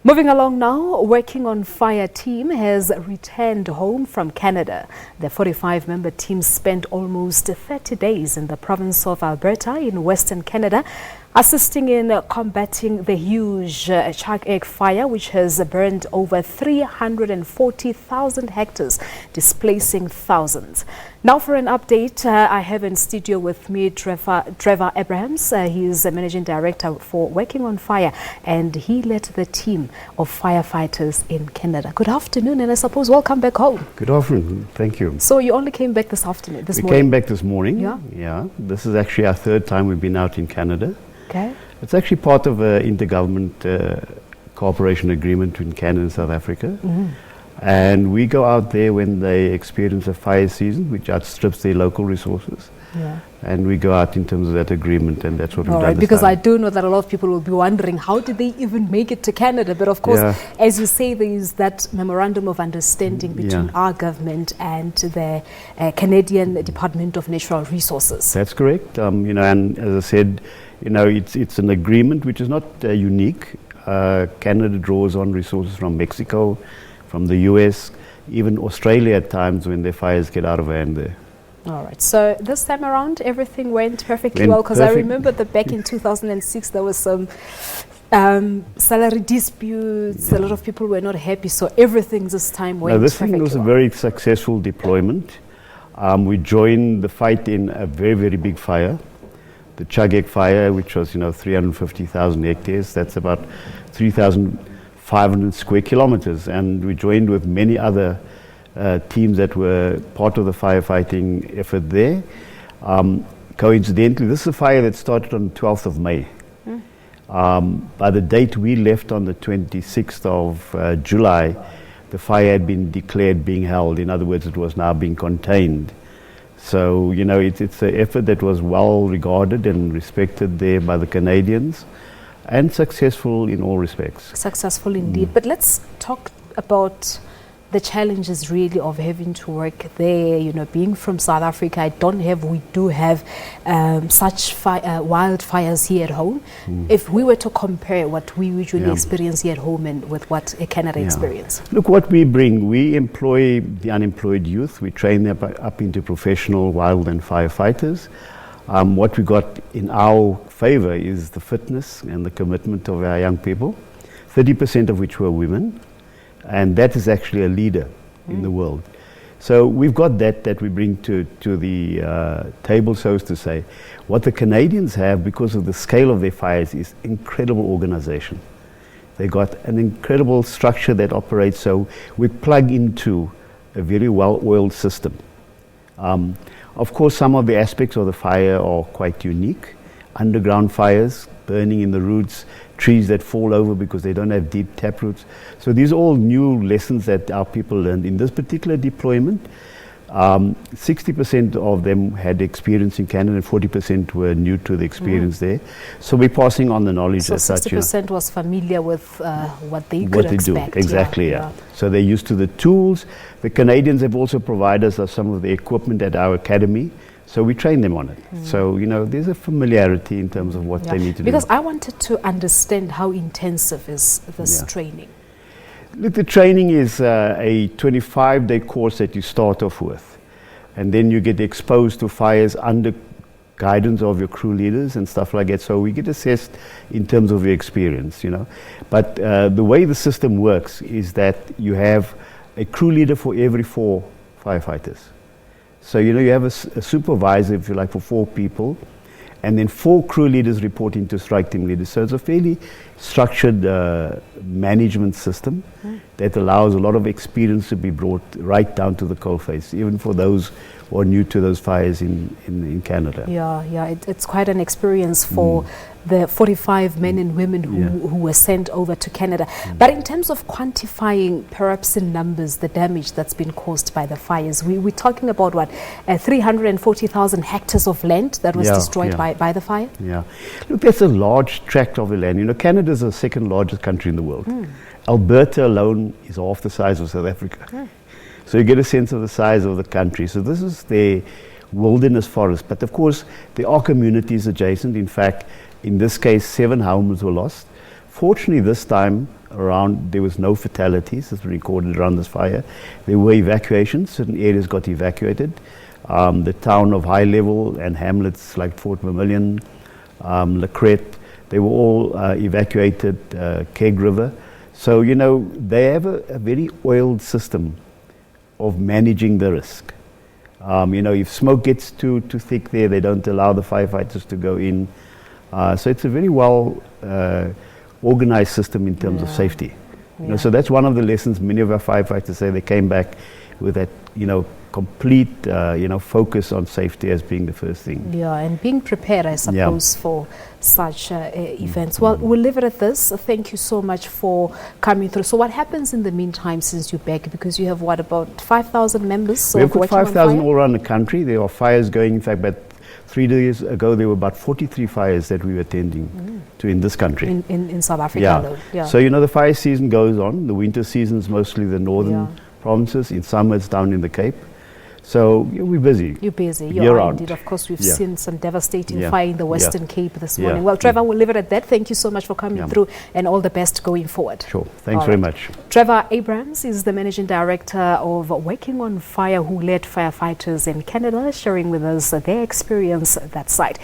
Moving along now, Working on Fire team has returned home from Canada. The 45-member team spent almost 30 days in the province of Alberta in Western Canada, assisting in combating the huge Chuckegg fire, which has burned over 340,000 hectares, displacing thousands. Now for an update, I have in studio with me Trevor Abrahams. He is the Managing Director for Working on Fire, and he led the team of firefighters in Canada. Good afternoon, and I suppose welcome back home. Good afternoon, thank you. So you only came back this afternoon, this morning? We came back this morning, yeah. This is actually our third time we've been out in Canada. Okay. It's actually part of an intergovernment cooperation agreement between Canada and South Africa. Mm-hmm. And we go out there when they experience a fire season, which outstrips their local resources. Yeah. And we go out in terms of that agreement, and that's what we've done this because time. I do know that a lot of people will be wondering, how did they even make it to Canada? But of course, as you say, there is that memorandum of understanding between our government and the Canadian Department of Natural Resources. That's correct. And as I said, it's an agreement which is not unique. Canada draws on resources from Mexico, from the US, even Australia at times when their fires get out of hand there. All right. So this time around, everything went perfectly well, because I remember that back in 2006, there was some salary disputes. A lot of people were not happy. So everything this time went this perfectly thing was well. a very successful deployment. We joined the fight in a very, very big fire. The Chuckegg fire, which was, 350,000 hectares. That's about 3,500 square kilometers. And we joined with many other teams that were part of the firefighting effort there. Coincidentally, this is a fire that started on the 12th of May. By the date we left on the 26th of July, the fire had been declared being held. In other words, it was now being contained. So, it's an effort that was well regarded and respected there by the Canadians, and successful in all respects. Successful indeed. But let's talk about the challenges really of having to work there. Being from South Africa, we do have such wildfires here at home. If we were to compare what we usually experience here at home and with what Canada experience. Look, what we bring, we employ the unemployed youth. We train them up into professional wildland firefighters. What we got in our favor is the fitness and the commitment of our young people, 30% of which were women. And that is actually a leader in the world. So we've got that we bring to the table, so as to say. What the Canadians have, because of the scale of their fires, is incredible organization. They got an incredible structure that operates, so we plug into a very well-oiled system. Of course, some of the aspects of the fire are quite unique. Underground fires, burning in the roots, trees that fall over because they don't have deep tap roots. So these are all new lessons that our people learned. In this particular deployment, 60% of them had experience in Canada and 40% were new to the experience there. So we're passing on the knowledge so as such. 60% was familiar with what they could expect. Do. Exactly, So they're used to the tools. The Canadians have also provided us some of the equipment at our academy. So we train them on it. So, there's a familiarity in terms of what they need to do. Because I wanted to understand how intensive is this training. Look, the training is a 25-day course that you start off with. And then you get exposed to fires under guidance of your crew leaders and stuff like that. So we get assessed in terms of your experience, But the way the system works is that you have a crew leader for every 4 firefighters. So, you have a supervisor, if you like, for 4 people, and then 4 crew leaders reporting to strike team leaders. So it's a fairly structured management system that allows a lot of experience to be brought right down to the coalface, even for those who are new to those fires in Canada. It's quite an experience for the 45 men and women who were sent over to Canada. But in terms of quantifying, perhaps in numbers, the damage that's been caused by the fires, we're talking about 340,000 hectares of land that was destroyed by the fire? Look, that's a large tract of the land. Canada is the second largest country in the world. Alberta alone is half the size of South Africa. So you get a sense of the size of the country. So this is the wilderness forest. But of course, there are communities adjacent. In fact, in this case, 7 homes were lost. Fortunately, this time around, there was no fatalities as recorded around this fire. There were evacuations. Certain areas got evacuated. The town of High Level and hamlets like Fort Vermilion, Lacrette, they were all evacuated, Keg River. So, you know, they have a very oiled system of managing the risk. You know, if smoke gets too thick there, they don't allow the firefighters to go in. So it's a very well organized system in terms of safety. You know, so that's one of the lessons many of our firefighters say. They came back with that, you know, complete, you know, focus on safety as being the first thing. Yeah, and being prepared, I suppose, for such events. Well, we'll leave it at this. Thank you so much for coming through. So what happens in the meantime since you're back? Because you have, what, about 5,000 members? We've got 5,000 all around the country. There are fires going. In fact, about 3 days ago, there were about 43 fires that we were attending to in this country. In South Africa, though. Yeah. So, you know, the fire season goes on. The winter season is mostly the northern provinces. In summer, it's down in the Cape. So we're busy. You're busy. You are indeed. Of course, we've seen some devastating fire in the Western Cape this morning. Well, Trevor, we'll leave it at that. Thank you so much for coming through, and all the best going forward. Sure. Thanks very much. Trevor Abrahams is the Managing Director of Working on Fire, who led firefighters in Canada, sharing with us their experience at that site.